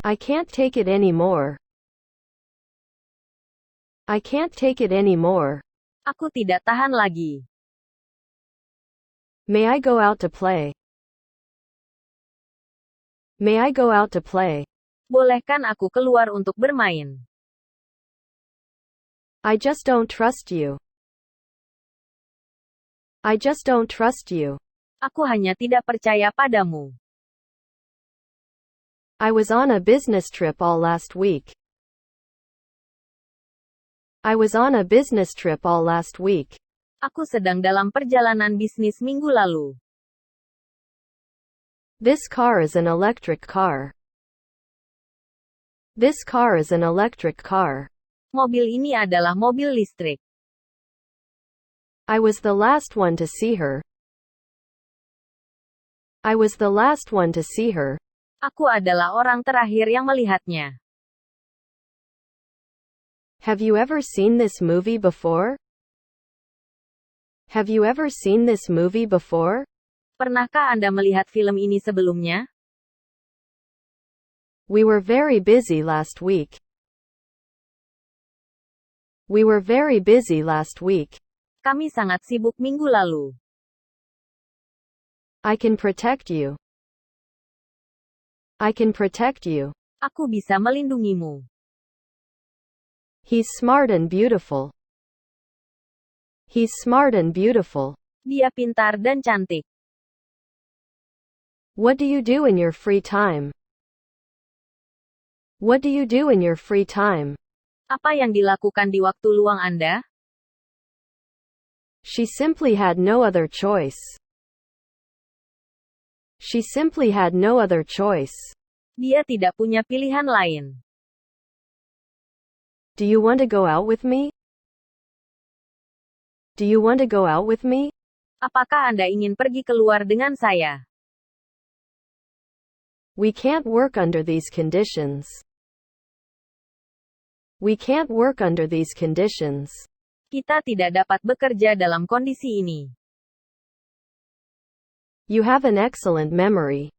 I can't take it anymore. I can't take it anymore. Aku tidak tahan lagi. May I go out to play? May I go out to play? Bolehkan aku keluar untuk bermain? I just don't trust you. I just don't trust you. Aku hanya tidak percaya padamu. I was on a business trip all last week. I was on a business trip all last week. Aku sedang dalam perjalanan bisnis minggu lalu. This car is an electric car. This car is an electric car. Mobil ini adalah mobil listrik. I was the last one to see her. I was the last one to see her. Aku adalah orang terakhir yang melihatnya. Have you ever seen this movie before? Have you ever seen this movie before? Pernahkah Anda melihat film ini sebelumnya? We were very busy last week. We were very busy last week. Kami sangat sibuk minggu lalu. I can protect you. I can protect you. Aku bisa melindungimu. He's smart and beautiful. He's smart and beautiful. Dia pintar dan cantik. What do you do in your free time? What do you do in your free time? Apa yang dilakukan di waktu luang Anda? She simply had no other choice. She simply had no other choice. Dia tidak punya pilihan lain. Do you want to go out with me? Do you want to go out with me? Apakah Anda ingin pergi keluar dengan saya? We can't work under these conditions. We can't work under these conditions. Kita tidak dapat bekerja dalam kondisi ini. You have an excellent memory.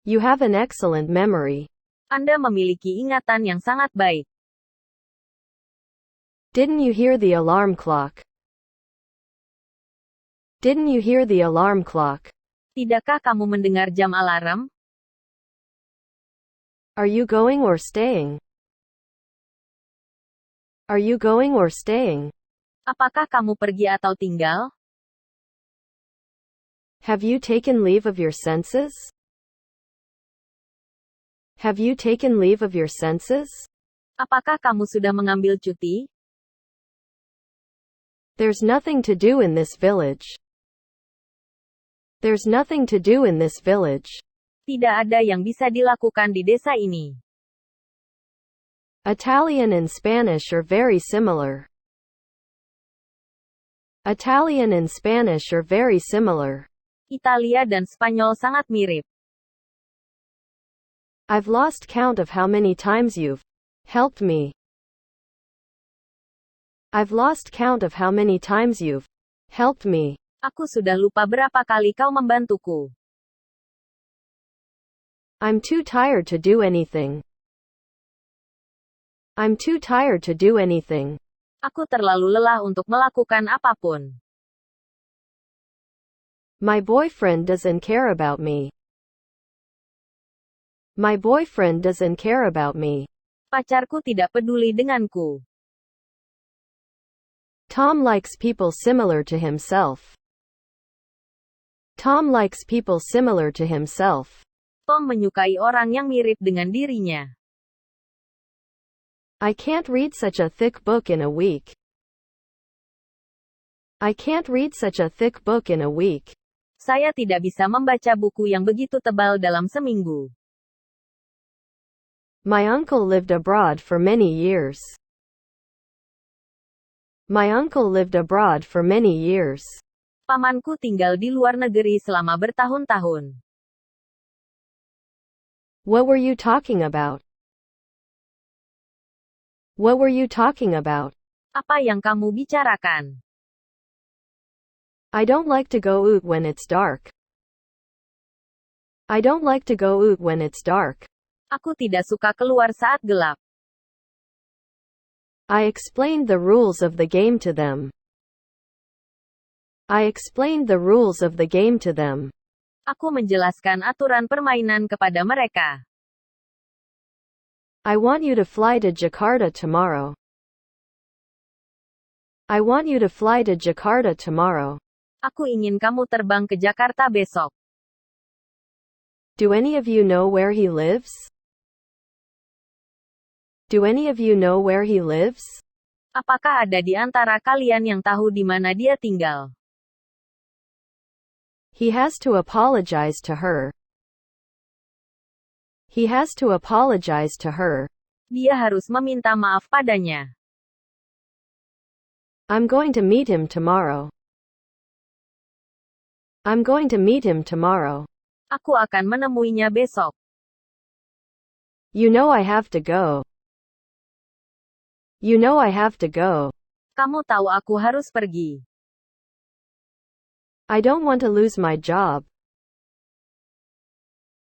You have an excellent memory. Anda memiliki ingatan yang sangat baik. Didn't you hear the alarm clock? Didn't you hear the alarm clock? Tidakkah kamu mendengar jam alarm? Are you going or staying? Are you going or staying? Apakah kamu pergi atau tinggal? Have you taken leave of your senses? Have you taken leave of your senses? Apakah kamu sudah mengambil cuti? There's nothing to do in this village. There's nothing to do in this village. Tidak ada yang bisa dilakukan di desa ini. Italian and Spanish are very similar. Italian and Spanish are very similar. Italia dan Spanyol sangat mirip. I've lost count of how many times you've helped me. I've lost count of how many times you've helped me. Aku sudah lupa berapa kali kau membantuku. I'm too tired to do anything. I'm too tired to do anything. Aku terlalu lelah untuk melakukan apapun. My boyfriend doesn't care about me. My boyfriend doesn't care about me. Pacarku tidak peduli denganku. Tom likes people similar to himself. Tom likes people similar to himself. Tom menyukai orang yang mirip dengan dirinya. I can't read such a thick book in a week. I can't read such a thick book in a week. Saya tidak bisa membaca buku yang begitu tebal dalam seminggu. My uncle lived abroad for many years. My uncle lived abroad for many years. Pamanku tinggal di luar negeri selama bertahun-tahun. What were you talking about? What were you talking about? Apa yang kamu bicarakan? I don't like to go out when it's dark. I don't like to go out when it's dark. Aku tidak suka keluar saat gelap. I explained the rules of the game to them. I explained the rules of the game to them. Aku menjelaskan aturan permainan kepada mereka. I want you to fly to Jakarta tomorrow. I want you to fly to Jakarta tomorrow. Aku ingin kamu terbang ke Jakarta besok. Do any of you know where he lives? Do any of you know where he lives? Apakah ada di antara kalian yang tahu di mana dia tinggal? He has to apologize to her. He has to apologize to her. Dia harus meminta maaf padanya. I'm going to meet him tomorrow. I'm going to meet him tomorrow. Aku akan menemuinya besok. You know I have to go. You know I have to go. Kamu tahu aku harus pergi. I don't want to lose my job.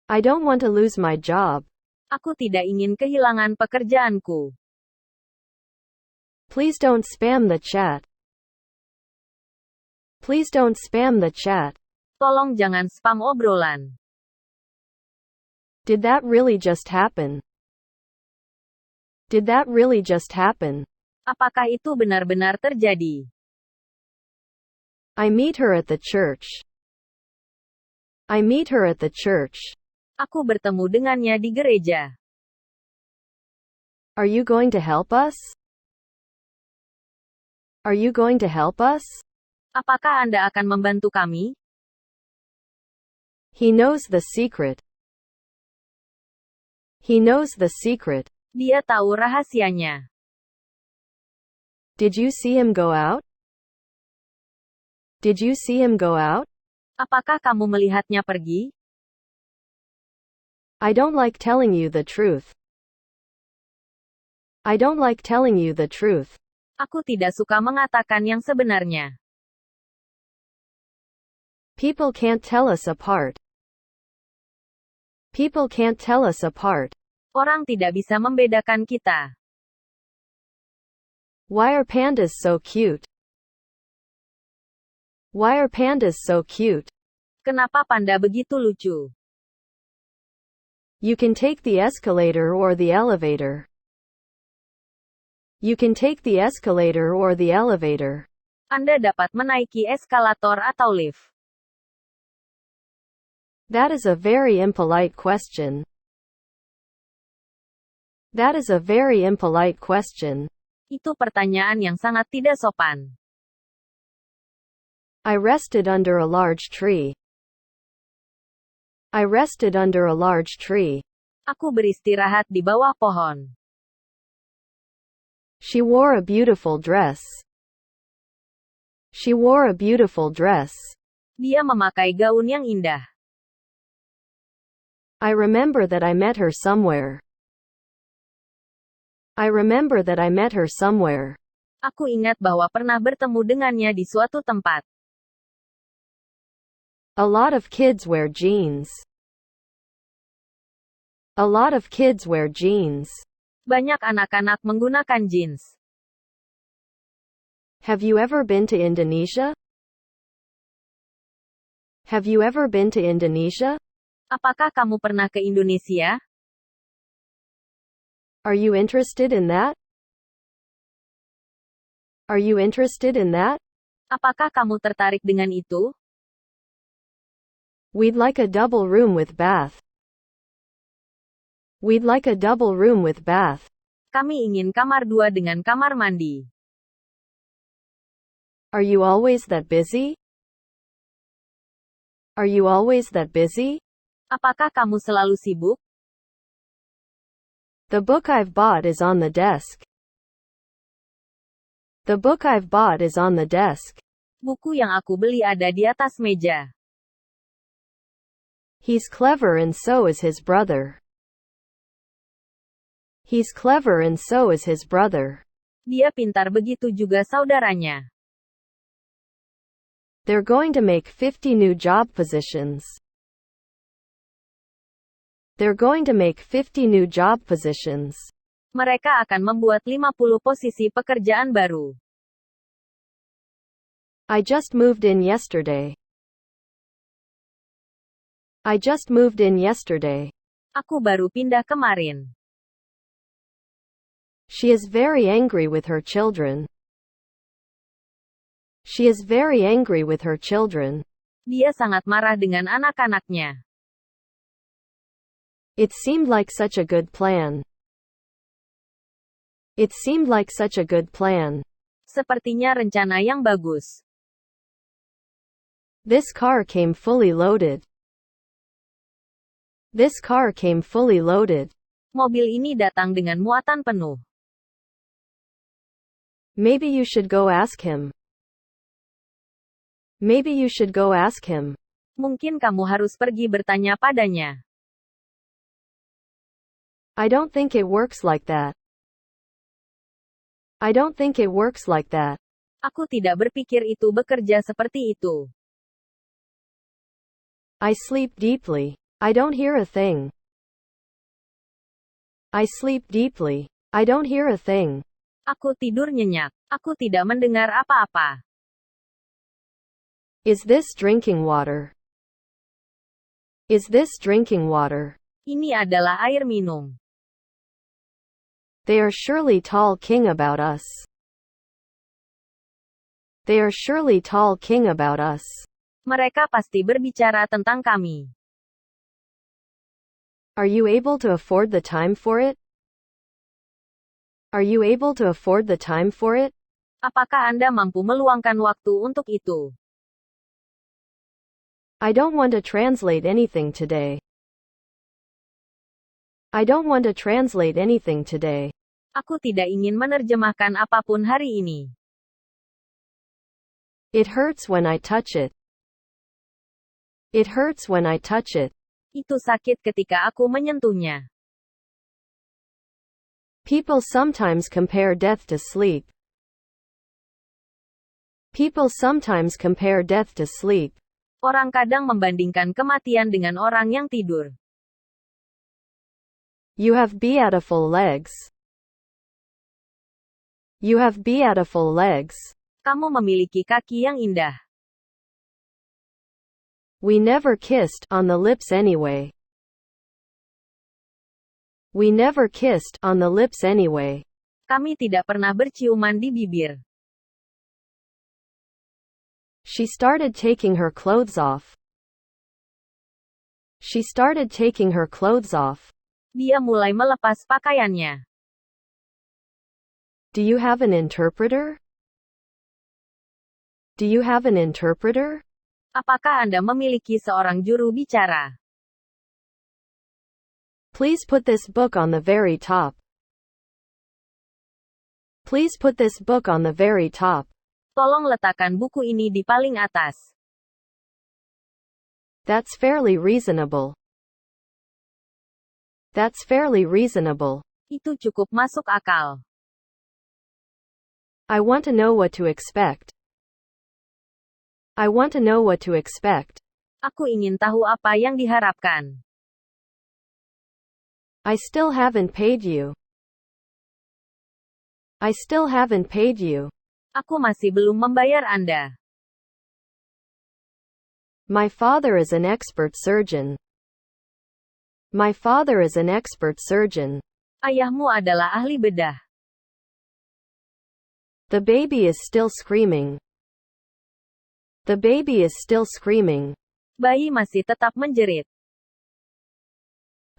I don't want to lose my job. Aku tidak ingin kehilangan pekerjaanku. Please don't spam the chat. Please don't spam the chat. Tolong jangan spam obrolan. Did that really just happen? Did that really just happen? Apakah itu benar-benar terjadi? I meet her at the church. I meet her at the church. Aku bertemu dengannya di gereja. Are you going to help us? Are you going to help us? Apakah Anda akan membantu kami? He knows the secret. He knows the secret. Dia tahu rahasianya. Did you see him go out? Did you see him go out? Apakah kamu melihatnya pergi? I don't like telling you the truth. I don't like telling you the truth. Aku tidak suka mengatakan yang sebenarnya. People can't tell us apart. People can't tell us apart. Orang tidak bisa membedakan kita. Why are pandas so cute? Why are pandas so cute? Kenapa panda begitu lucu? You can take the escalator or the elevator. You can take the escalator or the elevator. Anda dapat menaiki eskalator atau lift. That is a very impolite question. That is a very impolite question. Itu pertanyaan yang sangat tidak sopan. I rested under a large tree. I rested under a large tree. Aku beristirahat di bawah pohon. She wore a beautiful dress. She wore a beautiful dress. Dia memakai gaun yang indah. I remember that I met her somewhere. I remember that I met her somewhere. Aku ingat bahwa pernah bertemu dengannya di suatu tempat. A lot of kids wear jeans. A lot of kids wear jeans. Banyak anak-anak menggunakan jeans. Have you ever been to Indonesia? Have you ever been to Indonesia? Apakah kamu pernah ke Indonesia? Are you interested in that? Are you interested in that? Apakah kamu tertarik dengan itu? We'd like a double room with bath. We'd like a double room with bath. Kami ingin kamar dua dengan kamar mandi. Are you always that busy? Are you always that busy? Apakah kamu selalu sibuk? The book I've bought is on the desk. The book I've bought is on the desk. Buku yang aku beli ada di atas meja. He's clever and so is his brother. He's clever and so is his brother. Dia pintar begitu juga saudaranya. They're going to make 50 new job positions. They're going to make 50 new job positions. Mereka akan membuat 50 posisi pekerjaan baru. I just moved in yesterday. I just moved in yesterday. Aku baru pindah kemarin. She is very angry with her children. She is very angry with her children. Dia sangat marah dengan anak-anaknya. It seemed like such a good plan. It seemed like such a good plan. Sepertinya rencana yang bagus. This car came fully loaded. This car came fully loaded. Mobil ini datang dengan muatan penuh. Maybe you should go ask him. Maybe you should go ask him. Mungkin kamu harus pergi bertanya padanya. I don't think it works like that. I don't think it works like that. Aku tidak berpikir itu bekerja seperti itu. I sleep deeply. I don't hear a thing. I sleep deeply. I don't hear a thing. Aku tidur nyenyak. Aku tidak mendengar apa-apa. Is this drinking water? Is this drinking water? Ini adalah air minum. They are surely talking about us. They are surely talking about us. Mereka pasti berbicara tentang kami. Are you able to afford the time for it? Are you able to afford the time for it? Apakah Anda mampu meluangkan waktu untuk itu? I don't want to translate anything today. I don't want to translate anything today. Aku tidak ingin menerjemahkan apapun hari ini. It hurts when I touch it. It hurts when I touch it. Itu sakit ketika aku menyentuhnya. People sometimes compare death to sleep. People sometimes compare death to sleep. Orang kadang membandingkan kematian dengan orang yang tidur. You have beautiful legs. You have beautiful legs. Kamu memiliki kaki yang indah. We never kissed on the lips anyway. We never kissed on the lips anyway. Kami tidak pernah berciuman di bibir. She started taking her clothes off. She started taking her clothes off. Dia mulai melepas pakaiannya. Do you have an interpreter? Do you have an interpreter? Apakah Anda memiliki seorang juru bicara? Please put this book on the very top. Please put this book on the very top. Tolong letakkan buku ini di paling atas. That's fairly reasonable. That's fairly reasonable. Itu cukup masuk akal. I want to know what to expect. I want to know what to expect. Aku ingin tahu apa yang diharapkan. I still haven't paid you. I still haven't paid you. Aku masih belum membayar Anda. My father is an expert surgeon. My father is an expert surgeon. Ayahmu adalah ahli bedah. The baby is still screaming. The baby is still screaming. Bayi masih tetap menjerit.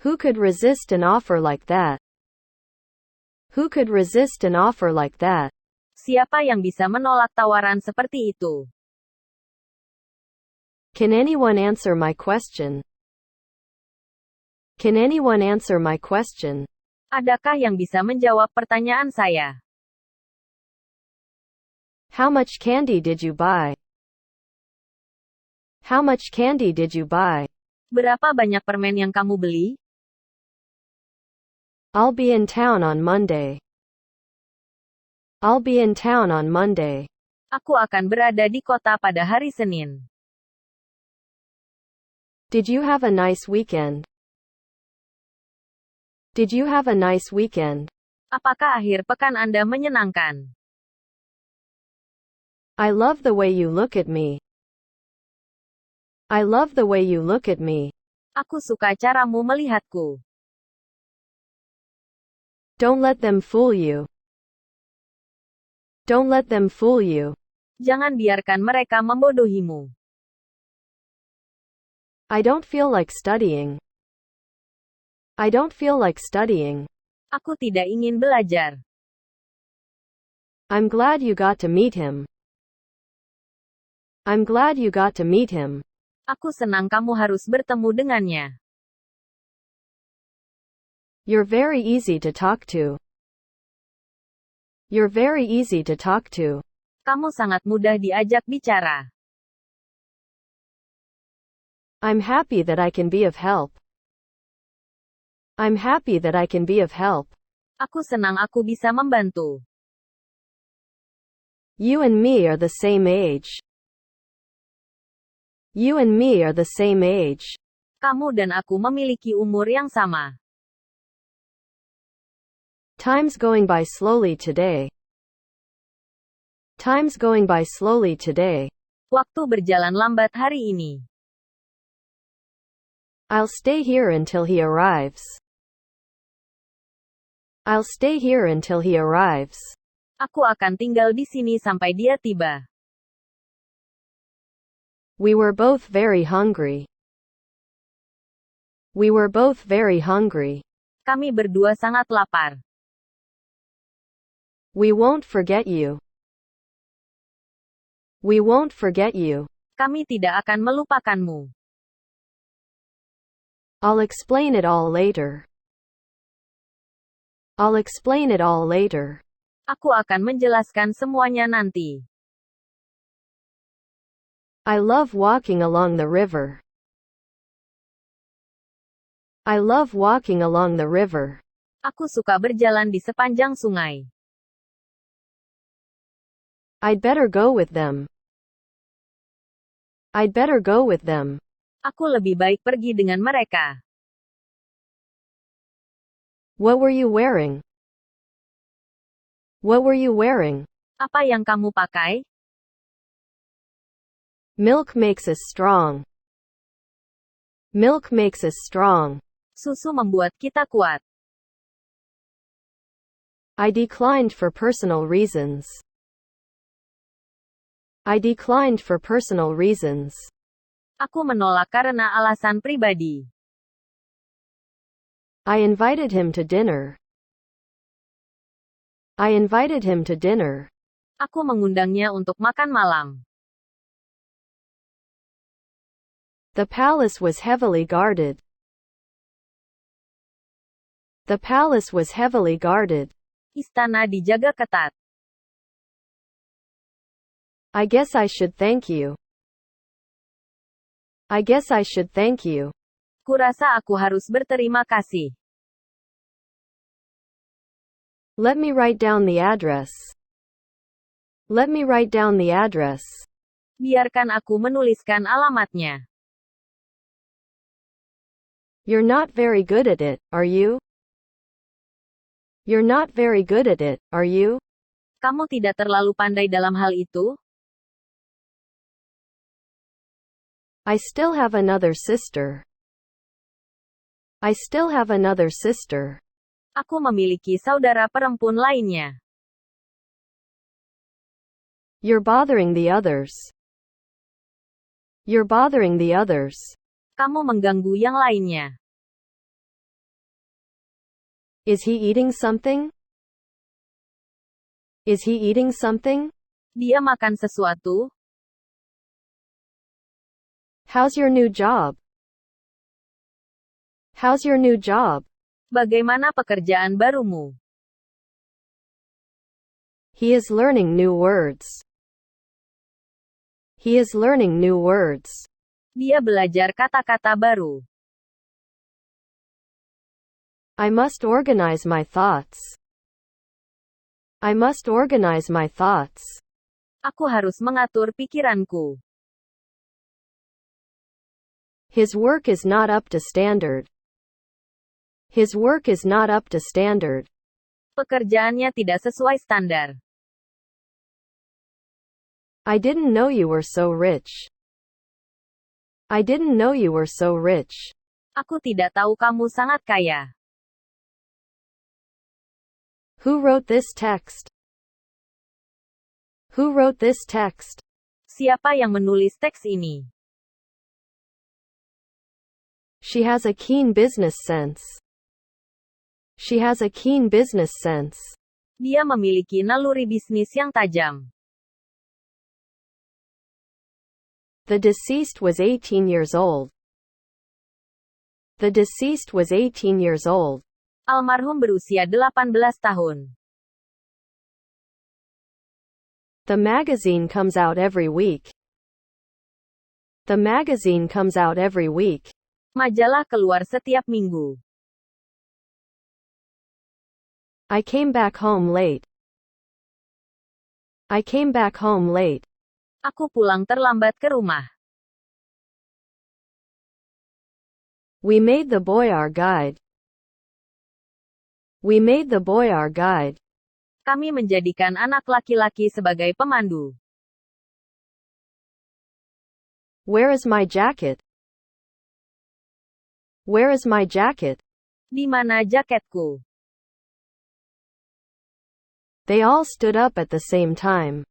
Who could resist an offer like that? Who could resist an offer like that? Siapa yang bisa menolak tawaran seperti itu? Can anyone answer my question? Can anyone answer my question? Adakah yang bisa menjawab pertanyaan saya? How much candy did you buy? How much candy did you buy? Berapa banyak permen yang kamu beli? I'll be in town on Monday. I'll be in town on Monday. Aku akan berada di kota pada hari Senin. Did you have a nice weekend? Did you have a nice weekend? Apakah akhir pekan Anda menyenangkan? I love the way you look at me. I love the way you look at me. Aku suka caramu melihatku. Don't let them fool you. Don't let them fool you. Jangan biarkan mereka membodohimu. I don't feel like studying. I don't feel like studying. Aku tidak ingin belajar. I'm glad you got to meet him. I'm glad you got to meet him. Aku senang kamu harus bertemu dengannya. You're very easy to talk to. You're very easy to talk to. Kamu sangat mudah diajak bicara. I'm happy that I can be of help. I'm happy that I can be of help. Aku senang aku bisa membantu. You and me are the same age. You and me are the same age. Kamu dan aku memiliki umur yang sama. Time's going by slowly today. Time's going by slowly today. Waktu berjalan lambat hari ini. I'll stay here until he arrives. I'll stay here until he arrives. Aku akan tinggal di sini sampai dia tiba. We were both very hungry. We were both very hungry. Kami berdua sangat lapar. We won't forget you. We won't forget you. Kami tidak akan melupakanmu. I'll explain it all later. I'll explain it all later. Aku akan menjelaskan semuanya nanti. I love walking along the river. I love walking along the river. Aku suka berjalan di sepanjang sungai. I'd better go with them. I'd better go with them. Aku lebih baik pergi dengan mereka. What were you wearing? What were you wearing? Apa yang kamu pakai? Milk makes us strong. Milk makes us strong. Susu membuat kita kuat. I declined for personal reasons. I declined for personal reasons. Aku menolak karena alasan pribadi. I invited him to dinner. I invited him to dinner. Aku mengundangnya untuk makan malam. The palace was heavily guarded. The palace was heavily guarded. Istana dijaga ketat. I guess I should thank you. I guess I should thank you. Kurasa aku harus berterima kasih. Let me write down the address. Let me write down the address. Biarkan aku menuliskan alamatnya. You're not very good at it, are you? You're not very good at it, are you? Kamu tidak terlalu pandai dalam hal itu? I still have another sister. I still have another sister. Aku memiliki saudara perempuan lainnya. You're bothering the others. You're bothering the others. Kamu mengganggu yang lainnya. Is he eating something? Is he eating something? Dia makan sesuatu? How's your new job? How's your new job? Bagaimana pekerjaan barumu? He is learning new words. He is learning new words. Dia belajar kata-kata baru. I must organize my thoughts. I must organize my thoughts. Aku harus mengatur pikiranku. His work is not up to standard. His work is not up to standard. Pekerjaannya tidak sesuai standar. I didn't know you were so rich. I didn't know you were so rich. Aku tidak tahu kamu sangat kaya. Who wrote this text? Who wrote this text? Siapa yang menulis teks ini? She has a keen business sense. She has a keen business sense. Dia memiliki naluri bisnis yang tajam. The deceased was 18 years old. The deceased was 18 years old. Almarhum berusia 18 tahun. The magazine comes out every week. The magazine comes out every week. Majalah keluar setiap minggu. I came back home late. I came back home late. Aku pulang terlambat ke rumah. We made the boy our guide. We made the boy our guide. Kami menjadikan anak laki-laki sebagai pemandu. Where is my jacket? Where is my jacket? Di mana jaketku? They all stood up at the same time.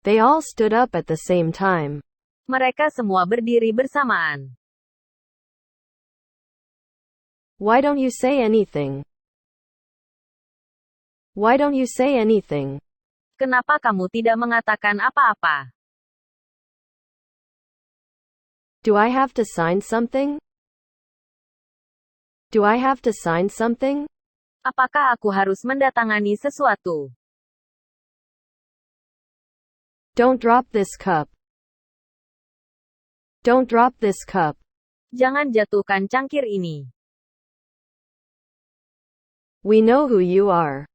They all stood up at the same time. Mereka semua berdiri bersamaan. Why don't you say anything? Why don't you say anything? Kenapa kamu tidak mengatakan apa-apa? Do I have to sign something? Do I have to sign something? Apakah aku harus mendatangani sesuatu? Don't drop this cup. Don't drop this cup. Jangan jatuhkan cangkir ini. We know who you are.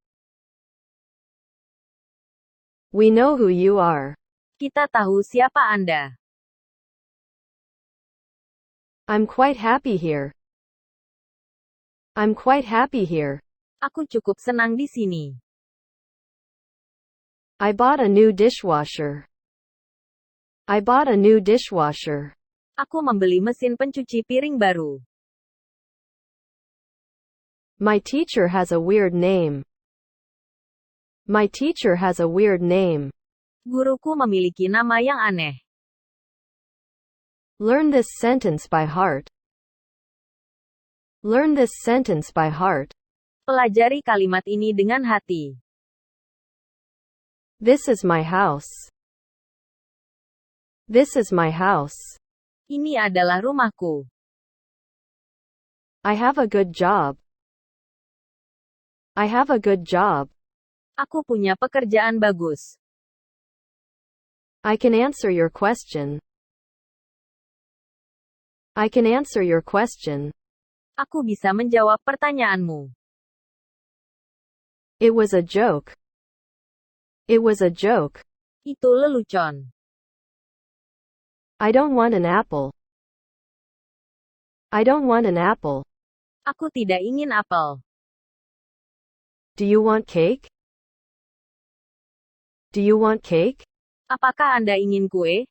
We know who you are. Kita tahu siapa Anda. I'm quite happy here. I'm quite happy here. Aku cukup senang di sini. I bought a new dishwasher. I bought a new dishwasher. Aku membeli mesin pencuci piring baru. My teacher has a weird name. My teacher has a weird name. Guruku memiliki nama yang aneh. Learn this sentence by heart. Learn this sentence by heart. Pelajari kalimat ini dengan hati. This is my house. This is my house. Ini adalah rumahku. I have a good job. I have a good job. Aku punya pekerjaan bagus. I can answer your question. I can answer your question. Aku bisa menjawab pertanyaanmu. It was a joke. It was a joke. Itu lelucon. I don't want an apple. I don't want an apple. Aku tidak ingin apel. Do you want cake? Do you want cake? Apakah Anda ingin kue?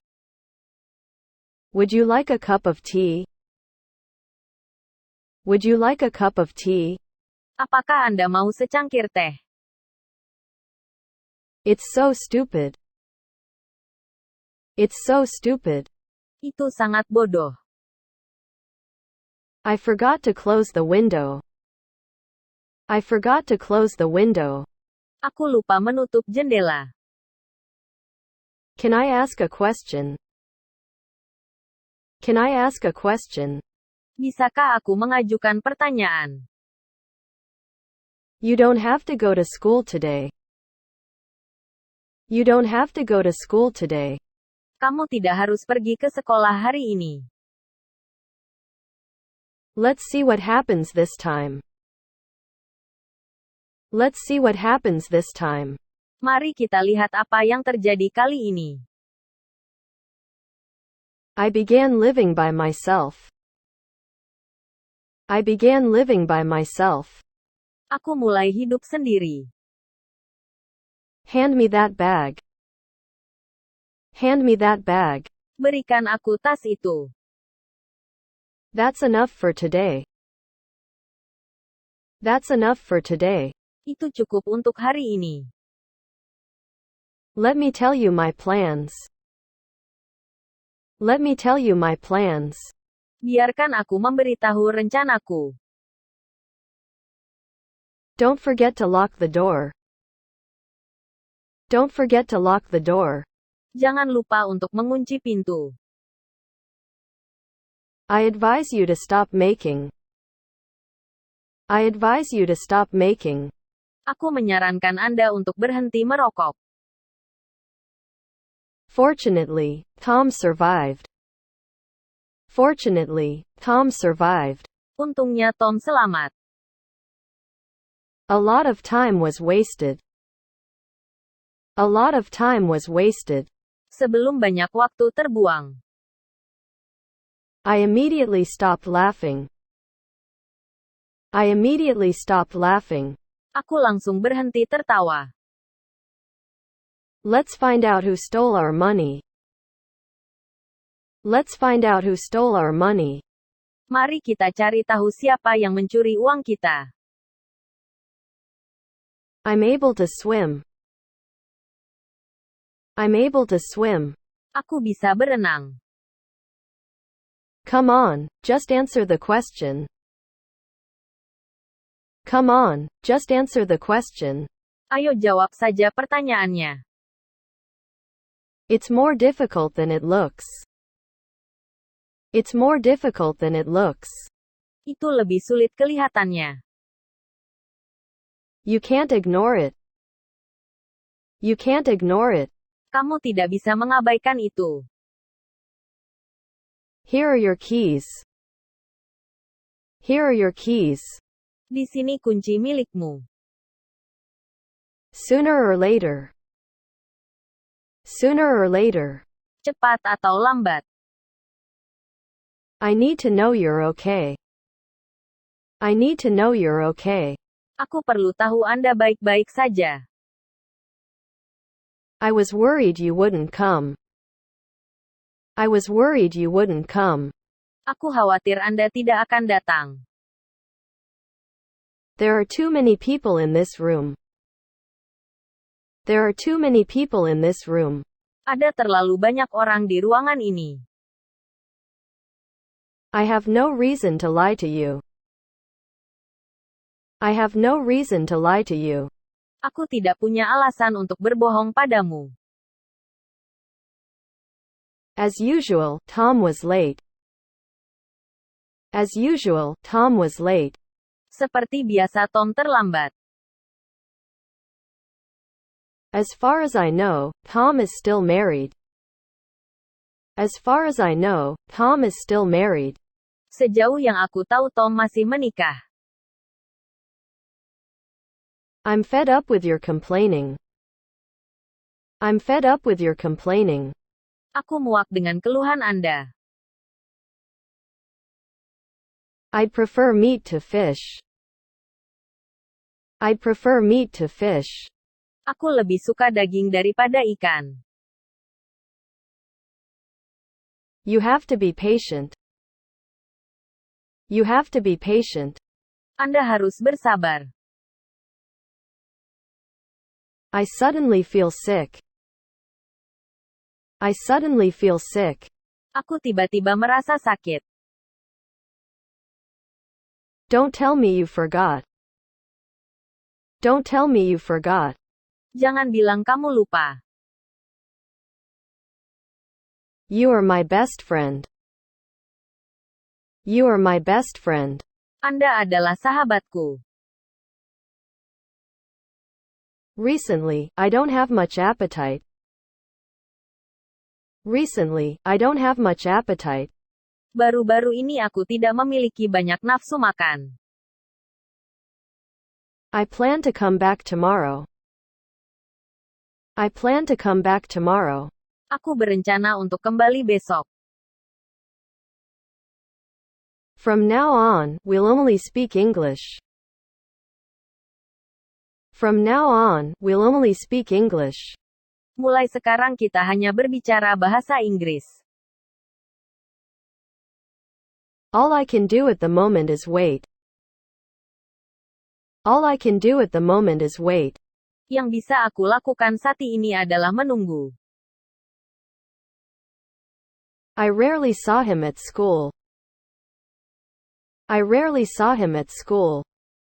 Would you like a cup of tea? Would you like a cup of tea? Apakah Anda mau secangkir teh? It's so stupid. It's so stupid. Itu sangat bodoh. I forgot to close the window. I forgot to close the window. Aku lupa menutup jendela. Can I ask a question? Can I ask a question? Bisakah aku mengajukan pertanyaan? You don't have to go to school today. You don't have to go to school today. Kamu tidak harus pergi ke sekolah hari ini. Let's see what happens this time. Let's see what happens this time. Mari kita lihat apa yang terjadi kali ini. I began living by myself. I began living by myself. Aku mulai hidup sendiri. Hand me that bag. Hand me that bag. Berikan aku tas itu. That's enough for today. That's enough for today. Itu cukup untuk hari ini. Let me tell you my plans. Let me tell you my plans. Biarkan aku memberitahu rencanaku. Don't forget to lock the door. Don't forget to lock the door. Jangan lupa untuk mengunci pintu. I advise you to stop making. I advise you to stop making. Aku menyarankan Anda untuk berhenti merokok. Fortunately, Tom survived. Fortunately, Tom survived. Untungnya Tom selamat. A lot of time was wasted. A lot of time was wasted. Sebelum banyak waktu terbuang. I immediately stopped laughing. I immediately stopped laughing. Aku langsung berhenti tertawa. Let's find out who stole our money. Let's find out who stole our money. Mari kita cari tahu siapa yang mencuri uang kita. I'm able to swim. I'm able to swim. Aku bisa berenang. Come on, just answer the question. Come on, just answer the question. Ayo jawab saja pertanyaannya. It's more difficult than it looks. It's more difficult than it looks. Itu lebih sulit kelihatannya. You can't ignore it. You can't ignore it. Kamu tidak bisa mengabaikan itu. Here are your keys. Here are your keys. Di sini kunci milikmu. Sooner or later. Sooner or later. Cepat atau lambat. I need to know you're okay. I need to know you're okay. Aku perlu tahu Anda baik-baik saja. I was worried you wouldn't come. I was worried you wouldn't come. Aku khawatir Anda tidak akan datang. There are too many people in this room. There are too many people in this room. Ada terlalu banyak orang di ruangan ini. I have no reason to lie to you. I have no reason to lie to you. Aku tidak punya alasan untuk berbohong padamu. As usual, Tom was late. As usual, Tom was late. Seperti biasa Tom terlambat. As far as I know, Tom is still married. As far as I know, Tom is still married. Sejauh yang aku tahu Tom masih menikah. I'm fed up with your complaining. I'm fed up with your complaining. Aku muak dengan keluhan Anda. I'd prefer meat to fish. I'd prefer meat to fish. Aku lebih suka daging daripada ikan. You have to be patient. You have to be patient. Anda harus bersabar. I suddenly feel sick. I suddenly feel sick. Aku tiba-tiba merasa sakit. Don't tell me you forgot. Don't tell me you forgot. Jangan bilang kamu lupa. You are my best friend. You are my best friend. Anda adalah sahabatku. Recently, I don't have much appetite. Recently, I don't have much appetite. Baru-baru ini aku tidak memiliki banyak nafsu makan. I plan to come back tomorrow. I plan to come back tomorrow. Aku berencana untuk kembali besok. From now on, we'll only speak English. From now on, we'll only speak English. Mulai sekarang kita hanya berbicara bahasa Inggris. All I can do at the moment is wait. All I can do at the moment is wait. Yang bisa aku lakukan saat ini adalah menunggu. I rarely saw him at school. I rarely saw him at school.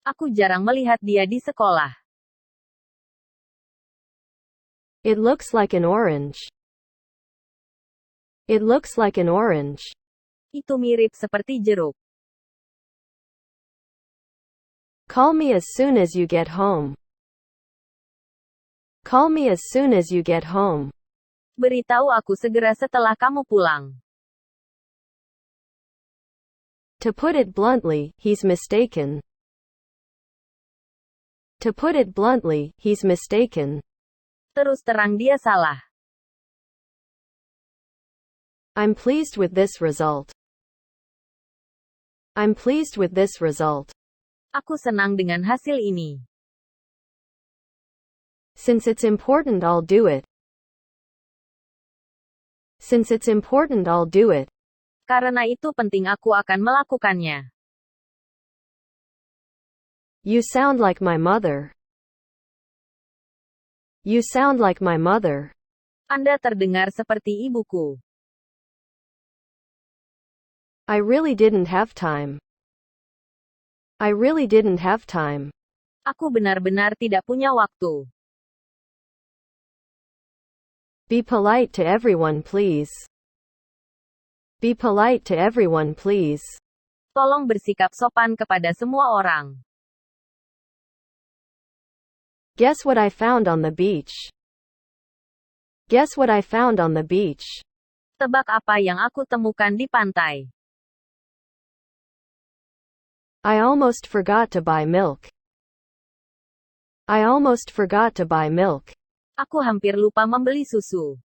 Aku jarang melihat dia di sekolah. It looks like an orange. It looks like an orange. Itu mirip seperti jeruk. Call me as soon as you get home. Call me as soon as you get home. Beritahu aku segera setelah kamu pulang. To put it bluntly, he's mistaken. To put it bluntly, he's mistaken. Terus terang dia salah. I'm pleased with this result. I'm pleased with this result. Aku senang dengan hasil ini. Since it's important, I'll do it. Since it's important, I'll do it. Karena itu penting, aku akan melakukannya. You sound like my mother. You sound like my mother. Anda terdengar seperti ibuku. I really didn't have time. I really didn't have time. Aku benar-benar tidak punya waktu. Be polite to everyone, please. Be polite to everyone, please. Tolong bersikap sopan kepada semua orang. Guess what I found on the beach? Guess what I found on the beach? Tebak apa yang aku temukan di pantai. I almost forgot to buy milk. I almost forgot to buy milk. Aku hampir lupa membeli susu.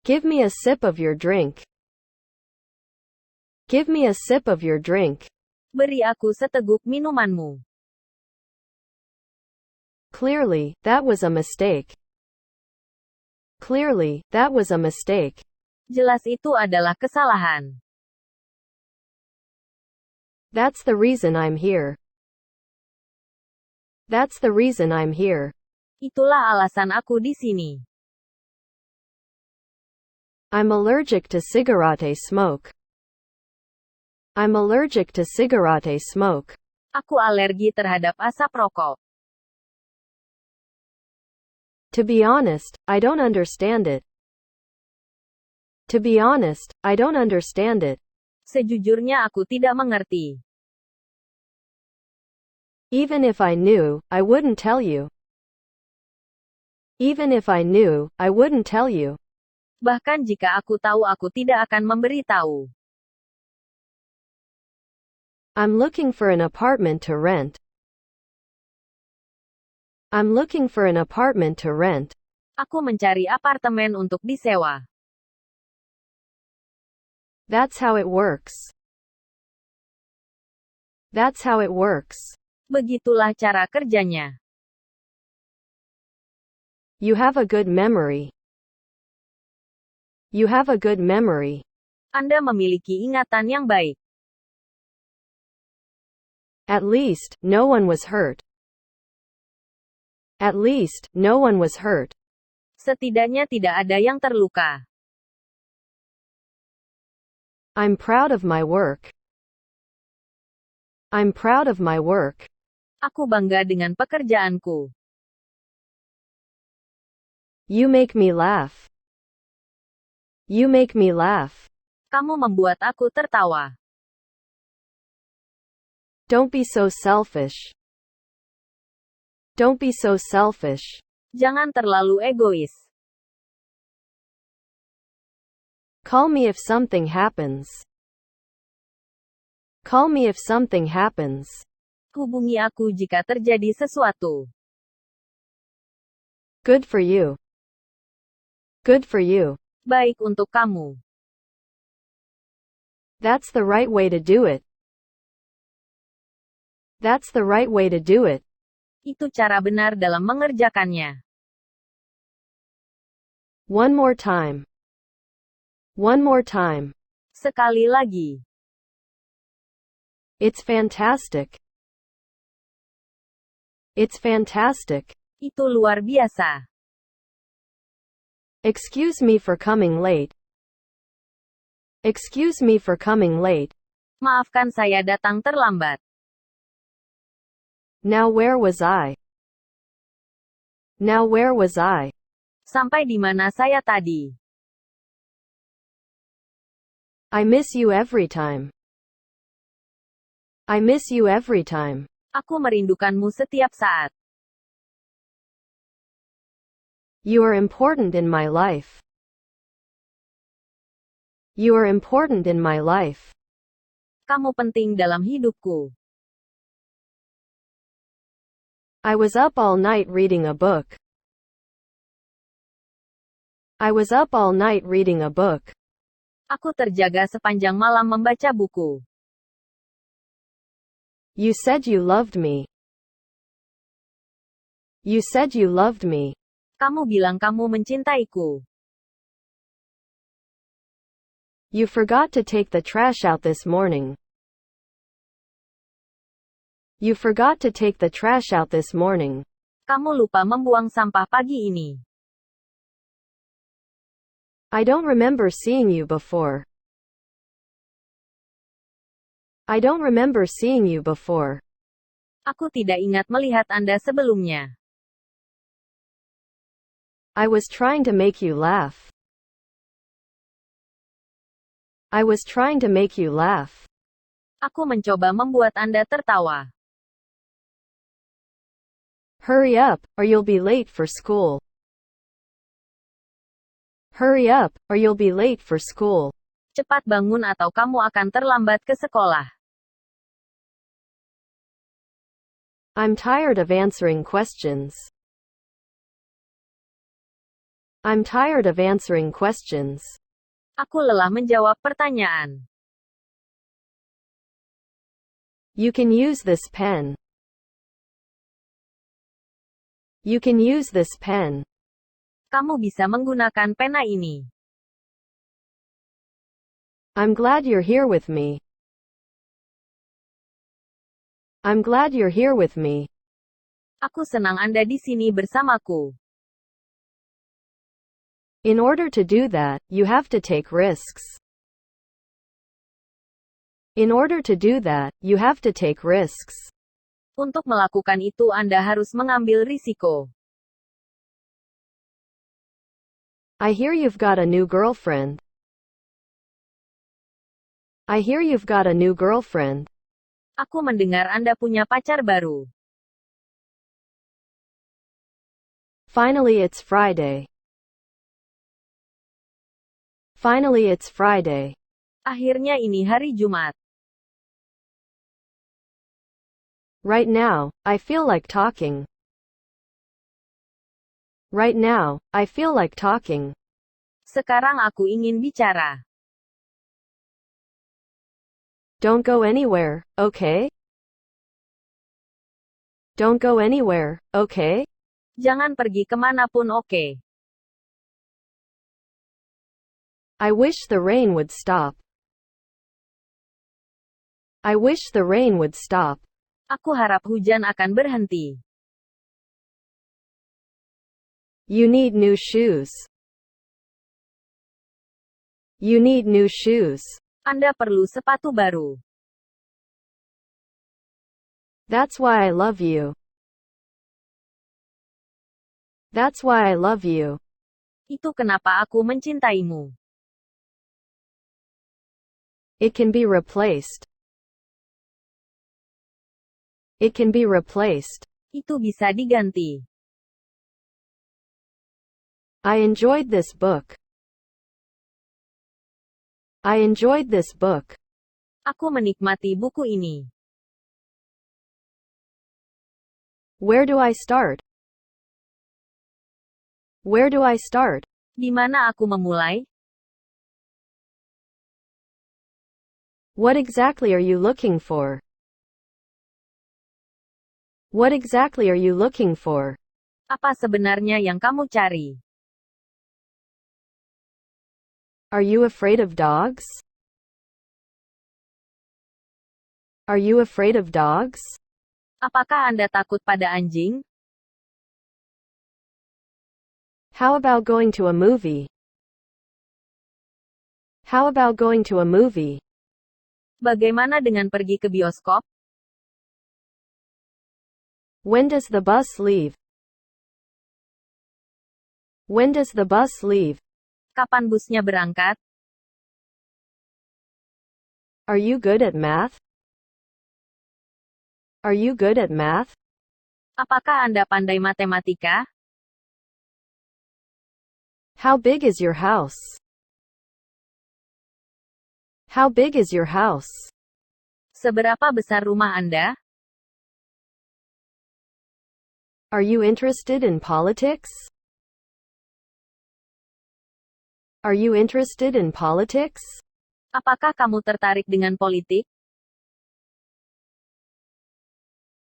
Give me a sip of your drink. Give me a sip of your drink. Beri aku seteguk minumanmu. Clearly, that was a mistake. Clearly, that was a mistake. Jelas itu adalah kesalahan. That's the reason I'm here. That's the reason I'm here. Itulah alasan aku di sini. I'm allergic to cigarette smoke. I'm allergic to cigarette smoke. Aku alergi terhadap asap rokok. To be honest, I don't understand it. To be honest, I don't understand it. Sejujurnya aku tidak mengerti. Even if I knew, I wouldn't tell you. Even if I knew, I wouldn't tell you. Bahkan jika aku tahu, aku tidak akan memberitahu. I'm looking for an apartment to rent. I'm looking for an apartment to rent. Aku mencari apartemen untuk disewa. That's how it works. That's how it works. Begitulah cara kerjanya. You have a good memory. You have a good memory. Anda memiliki ingatan yang baik. At least, no one was hurt. At least, no one was hurt. Setidaknya tidak ada yang terluka. I'm proud of my work. I'm proud of my work. Aku bangga dengan pekerjaanku. You make me laugh. You make me laugh. Kamu membuat aku tertawa. Don't be so selfish. Don't be so selfish. Jangan terlalu egois. Call me if something happens. Call me if something happens. Hubungi aku jika terjadi sesuatu. Good for you. Good for you. Baik untuk kamu. That's the right way to do it. That's the right way to do it. Itu cara benar dalam mengerjakannya. One more time. One more time. Sekali lagi. It's fantastic. It's fantastic. Itu luar biasa. Excuse me for coming late. Excuse me for coming late. Maafkan saya datang terlambat. Now where was I? Now where was I? Sampai di mana saya tadi? I miss you every time. I miss you every time. Aku merindukanmu setiap saat. You are important in my life. You are important in my life. Kamu penting dalam hidupku. I was up all night reading a book. I was up all night reading a book. Aku terjaga sepanjang malam membaca buku. You said you loved me. You said you loved me. Kamu bilang kamu mencintaiku. You forgot to take the trash out this morning. You forgot to take the trash out this morning. Kamu lupa membuang sampah pagi ini. I don't remember seeing you before. I don't remember seeing you before. Aku tidak ingat melihat Anda sebelumnya. I was trying to make you laugh. I was trying to make you laugh. Aku mencoba membuat Anda tertawa. Hurry up, or you'll be late for school. Hurry up, or you'll be late for school. Cepat bangun atau kamu akan terlambat ke sekolah. I'm tired of answering questions. I'm tired of answering questions. Aku lelah menjawab pertanyaan. You can use this pen. You can use this pen. Kamu bisa menggunakan pena ini. I'm glad you're here with me. I'm glad you're here with me. Aku senang Anda di sini bersamaku. In order to do that, you have to take risks. In order to do that, you have to take risks. Untuk melakukan itu Anda harus mengambil risiko. I hear you've got a new girlfriend. I hear you've got a new girlfriend. Aku mendengar Anda punya pacar baru. Finally it's Friday. Finally it's Friday. Akhirnya ini hari Jumat. Right now, I feel like talking. Right now, I feel like talking. Sekarang aku ingin bicara. Don't go anywhere, okay? Don't go anywhere, okay? Jangan pergi kemanapun, oke? I wish the rain would stop. I wish the rain would stop. Aku harap hujan akan berhenti. You need new shoes. You need new shoes. Anda perlu sepatu baru. That's why I love you. That's why I love you. Itu kenapa aku mencintaimu. It can be replaced. It can be replaced. Itu bisa diganti. I enjoyed this book. I enjoyed this book. Aku menikmati buku ini. Where do I start? Where do I start? Di mana aku memulai? What exactly are you looking for? What exactly are you looking for? Apa sebenarnya yang kamu cari? Are you afraid of dogs? Are you afraid of dogs? Apakah Anda takut pada anjing? How about going to a movie? How about going to a movie? Bagaimana dengan pergi ke bioskop? When does the bus leave? When does the bus leave? Kapan busnya berangkat? Are you good at math? Are you good at math? Apakah Anda pandai matematika? How big is your house? How big is your house? Seberapa besar rumah Anda? Are you interested in politics? Are you interested in politics? Apakah kamu tertarik dengan politik?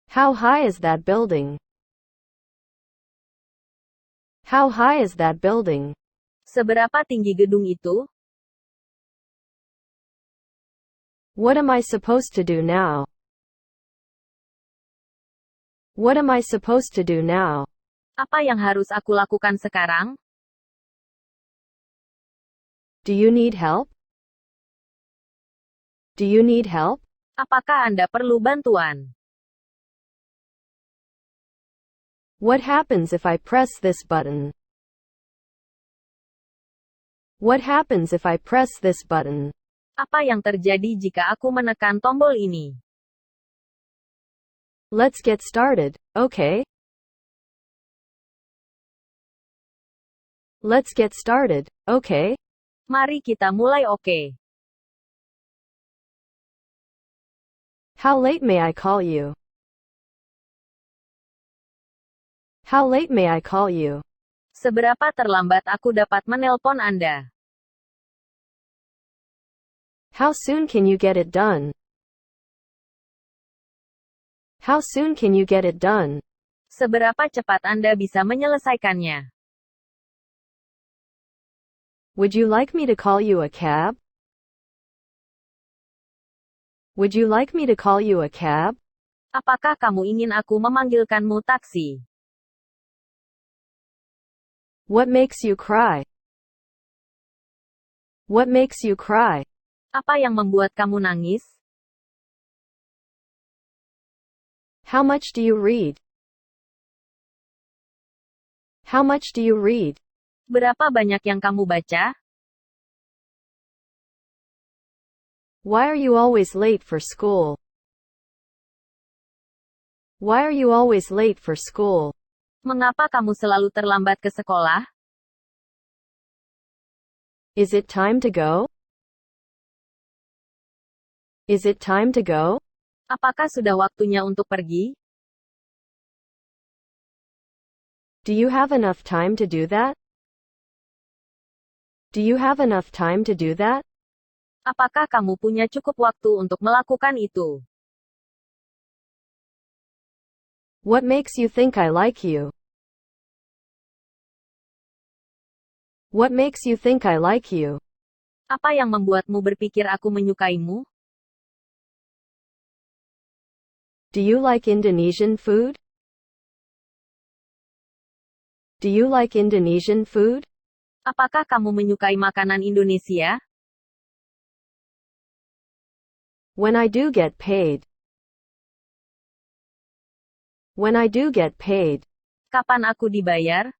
How high is that building? How high is that building? Seberapa tinggi gedung itu? What am I supposed to do now? What am I supposed to do now? Apa yang harus aku lakukan sekarang? Do you need help? Do you need help? Apakah Anda perlu bantuan? What happens if I press this button? What happens if I press this button? Apa yang terjadi jika aku menekan tombol ini? Let's get started, okay? Let's get started, okay? Mari kita mulai, oke. How late may I call you? How late may I call you? Seberapa terlambat aku dapat menelpon Anda? How soon can you get it done? How soon can you get it done? Seberapa cepat Anda bisa menyelesaikannya? Would you like me to call you a cab? Would you like me to call you a cab? Apakah kamu ingin aku memanggilkanmu taksi? What makes you cry? What makes you cry? Apa yang membuat kamu nangis? How much do you read? How much do you read? Berapa banyak yang kamu baca? Why are you always late for school? Why are you always late for school? Mengapa kamu selalu terlambat ke sekolah? Is it time to go? Is it time to go? Apakah sudah waktunya untuk pergi? Do you have enough time to do that? Do you have enough time to do that? Apakah kamu punya cukup waktu untuk melakukan itu? What makes you think I like you? What makes you think I like you? Apa yang membuatmu berpikir aku menyukaimu? Do you like Indonesian food? Do you like Indonesian food? Apakah kamu menyukai makanan Indonesia? When I do get paid. When I do get paid. Kapan aku dibayar?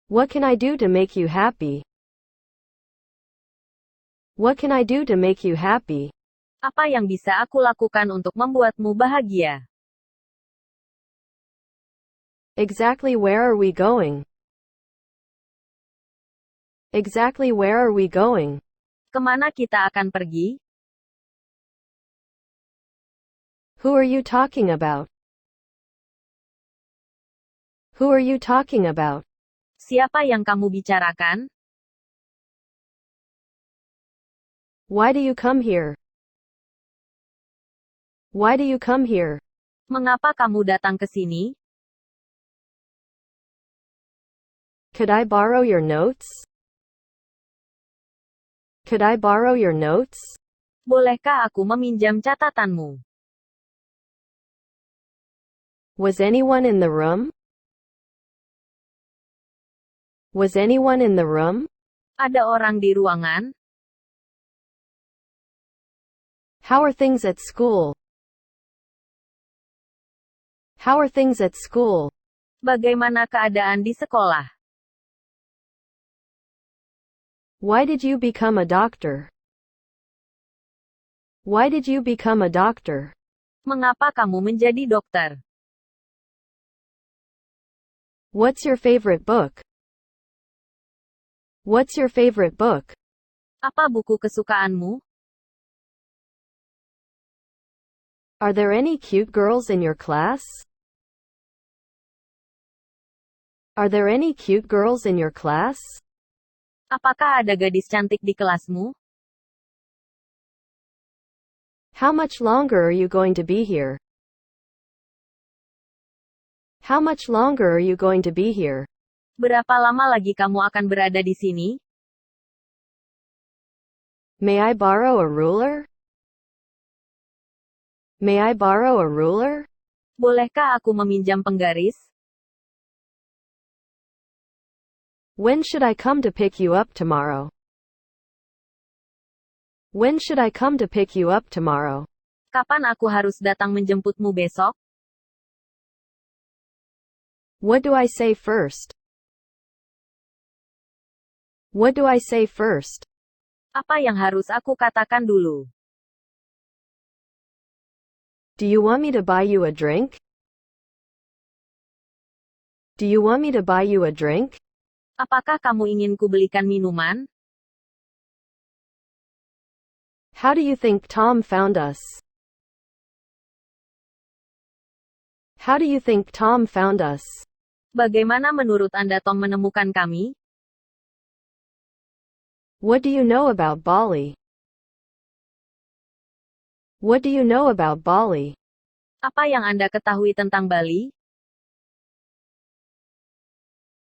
What can I do to make you happy? What can I do to make you happy? Apa yang bisa aku lakukan untuk membuatmu bahagia? Exactly where are we going? Exactly where are we going? Kemana kita akan pergi? Who are you talking about? Who are you talking about? Siapa yang kamu bicarakan? Why do you come here? Why do you come here? Mengapa kamu datang ke sini? Could I borrow your notes? Could I borrow your notes? Bolehkah aku meminjam catatanmu? Was anyone in the room? Was anyone in the room? Ada orang di ruangan? How are things at school? How are things at school? Bagaimana keadaan di sekolah? Why did you become a doctor? Why did you become a doctor? Mengapa kamu menjadi dokter? What's your favorite book? What's your favorite book? Apa buku kesukaanmu? Are there any cute girls in your class? Are there any cute girls in your class? Apakah ada gadis cantik di kelasmu? How much longer are you going to be here? How much longer are you going to be here? Berapa lama lagi kamu akan berada di sini? May I borrow a ruler? May I borrow a ruler? Bolehkah aku meminjam penggaris? When should I come to pick you up tomorrow? When should I come to pick you up tomorrow? Kapan aku harus datang menjemputmu besok? What do I say first? What do I say first? Apa yang harus aku katakan dulu? Do you want me to buy you a drink? Do you want me to buy you a drink? Apakah kamu ingin ku belikan minuman? How do you think Tom found us? How do you think Tom found us? Bagaimana menurut Anda Tom menemukan kami? What do you know about Bali? What do you know about Bali? Apa yang Anda ketahui tentang Bali?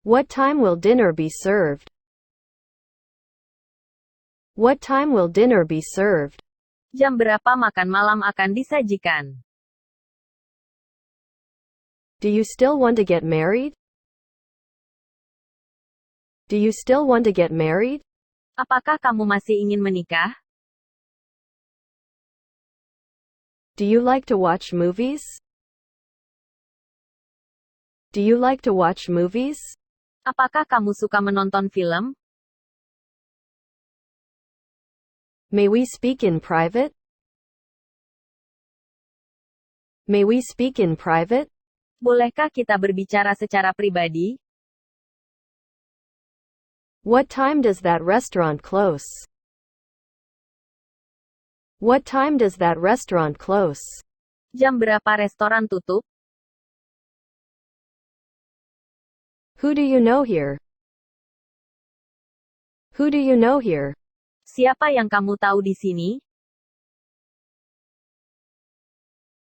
What time will dinner be served? What time will dinner be served? Jam berapa makan malam akan disajikan? Do you still want to get married? Do you still want to get married? Apakah kamu masih ingin menikah? Do you like to watch movies? Do you like to watch movies? Apakah kamu suka menonton film? May we speak in private? May we speak in private? Bolehkah kita berbicara secara pribadi? What time does that restaurant close? What time does that restaurant close? Jam berapa restoran tutup? Who do you know here? Who do you know here? Siapa yang kamu tahu di sini?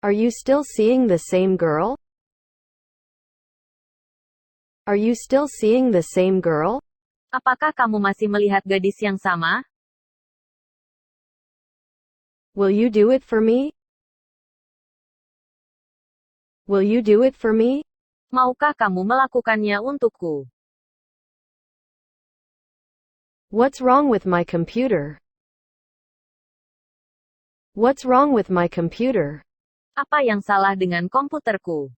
Are you still seeing the same girl? Are you still seeing the same girl? Apakah kamu masih melihat gadis yang sama? Will you do it for me? Will you do it for me? Maukah kamu melakukannya untukku? What's wrong with my computer? What's wrong with my computer? Apa yang salah dengan komputerku?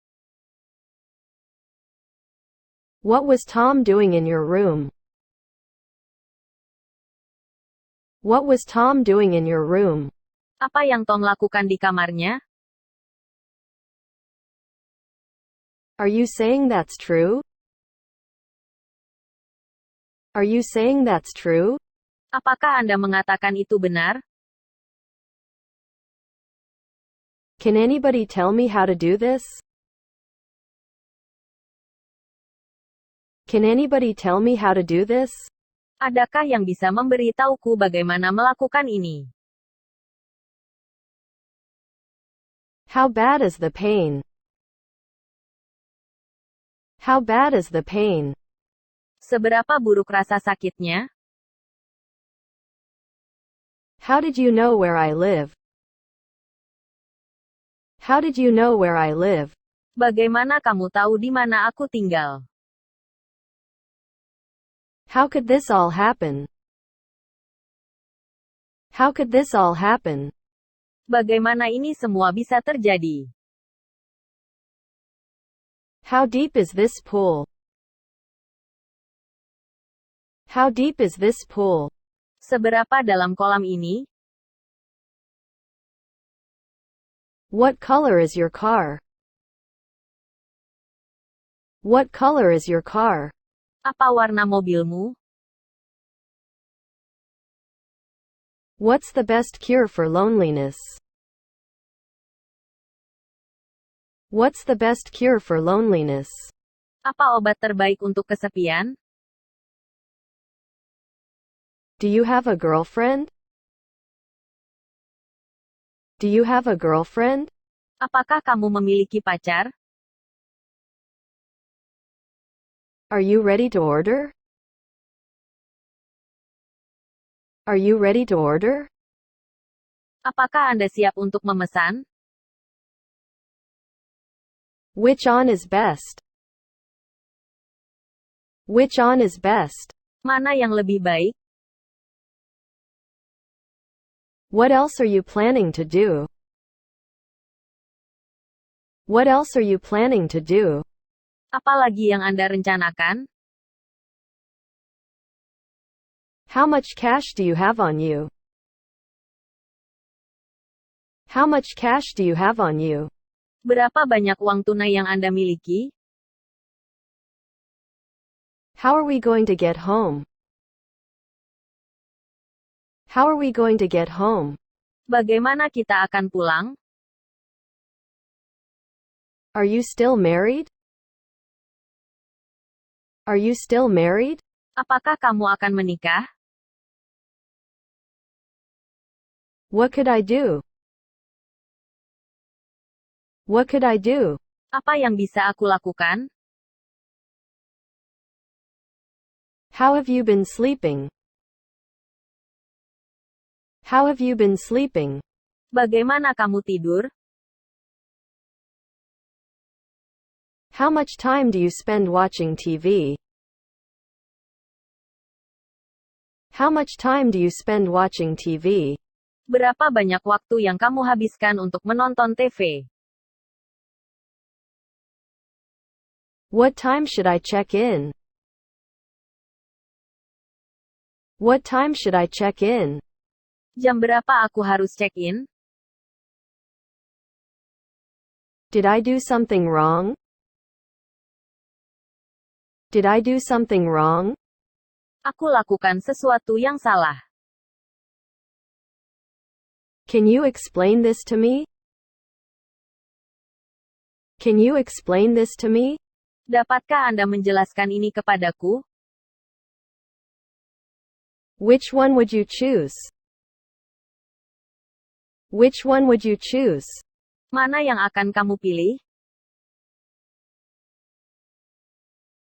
What was Tom doing in your room? What was Tom doing in your room? Apa yang Tom lakukan di kamarnya? Are you saying that's true? Are you saying that's true? Apakah Anda mengatakan itu benar? Can anybody tell me how to do this? Can anybody tell me how to do this? Adakah yang bisa memberitahuku bagaimana melakukan ini? How bad is the pain? How bad is the pain? Seberapa buruk rasa sakitnya? How did you know where I live? How did you know where I live? Bagaimana kamu tahu di mana aku tinggal? How could this all happen? How could this all happen? Bagaimana ini semua bisa terjadi? How deep is this pool? How deep is this pool? Seberapa dalam kolam ini? What color is your car? What color is your car? Apa warna mobilmu? What's the best cure for loneliness? What's the best cure for loneliness? Apa obat terbaik untuk kesepian? Do you have a girlfriend? Do you have a girlfriend? Apakah kamu memiliki pacar? Are you ready to order? Are you ready to order? Apakah Anda siap untuk memesan? Which on is best? Which on is best? Mana yang lebih baik? What else are you planning to do? What else are you planning to do? Apa lagi yang Anda rencanakan? How much cash do you have on you? How much cash do you have on you? Berapa banyak uang tunai yang Anda miliki? How are we going to get home? How are we going to get home? Bagaimana kita akan pulang? Are you still married? Are you still married? Apakah kamu akan menikah? What could I do? What could I do? Apa yang bisa aku lakukan? How have you been sleeping? How have you been sleeping? Bagaimana kamu tidur? How much time do you spend watching TV? How much time do you spend watching TV? Berapa banyak waktu yang kamu habiskan untuk menonton TV? What time should I check in? What time should I check in? Jam berapa aku harus check-in? Did I do something wrong? Did I do something wrong? Aku lakukan sesuatu yang salah. Can you explain this to me? Can you explain this to me? Dapatkah Anda menjelaskan ini kepadaku? Which one would you choose? Which one would you choose? Mana yang akan kamu pilih?